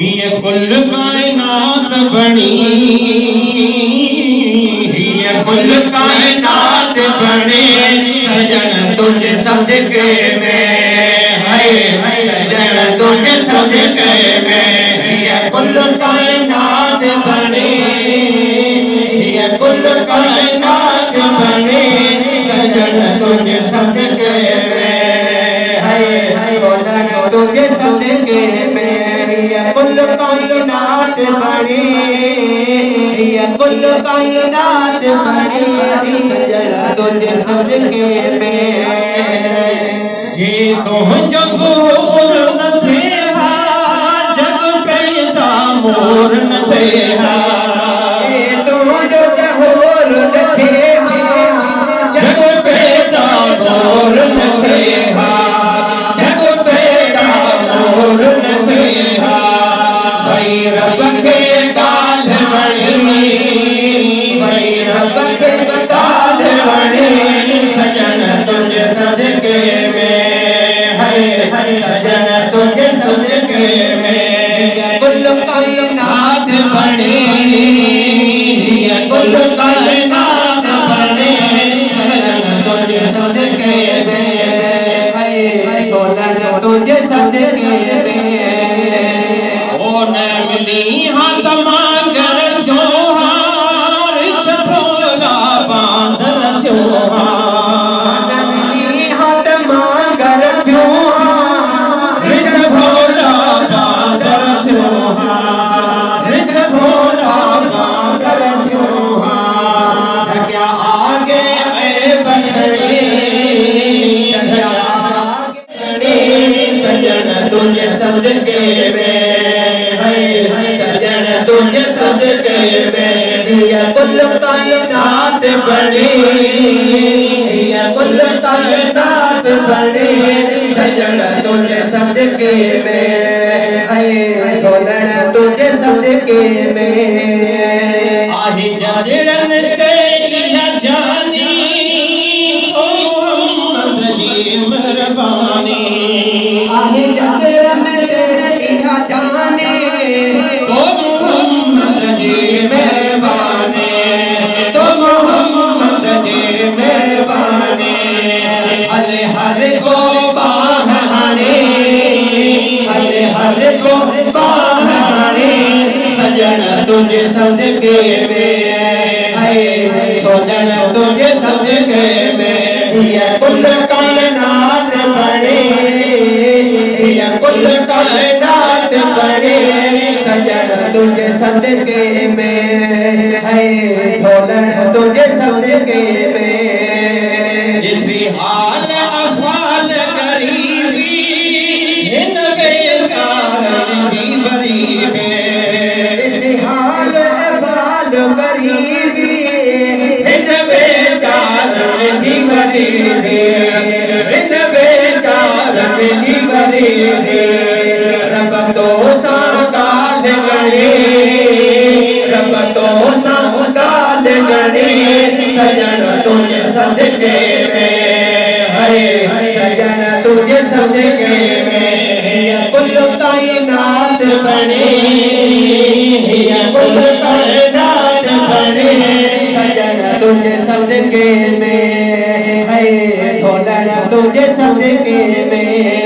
ये कुल कायनात बनी, ये कुल कायनात बने सजन तुझ सदके में, है सजन तुझ सदके में। ये कुल कायनात बने, ये कुल कायनात बने सजन तुझ सदके में, है सजन तुझ सदके में। कुल कायनात बनी, ये कुल कायनात बनी सजन तुझ सदके में। ये तो जग और न थे जग पैदा मोर न थे, ये तो जग और न थे जग पैदा मोर न थे, जग पैदा मोर न थे। भाई रब के गाल बनी, भाई रब के गाल बनी सजन तुझ सदके में, है सजन तुझ सदके में। कुल कायनात बनी, कुल कायनात बनी सजन तुझ सदके में, है तुझ सदके में। मिली हाथ मांगर जोहार छपोला बांधर जोहार, मिली हाथ मांगर जोहार छपोला बांधर जोहार, छपोला बांधर जोहार। क्या आगे बंधड़ी सजन तुझ सदके में, सजन तुझ सदके में। ये कुल कायनात बनी, ये कुल कायनात बनी सजन तुझ सदके में, सजन तुझ सदके में। आही जाजरन के इहा जानी ओ मोहम्मद जी मेहरबानी, आही जाजरन के इहा जानी ओ मोहम्मद जी मेहरबानी, तो मोहम्मद जी मेहरबानी। अले हर को बाहने, अले हर को बाहने सजन तुझ सदके में, है सजन तुझ सदके में। ये कुल कायनात बनी, ये कुल कायनात बनी सजन तुझ सदके में, है सजन तुझ सदके में। इसी हाल अफाल गरीबी इन बेकारण की गरीबी, इसी हाल अफाल गरीबी इन बेकारण की गरीबी, इन बेकारण की गरीबी। रब तो सागाल गणी, रब तो सागाल गणी सजन तुझ सदके में, है सजन तुझ सदके में। कुल कायनात बनी, कुल कायनात बनी सजन तुझ सदके में, है सजन तुझ सदके में।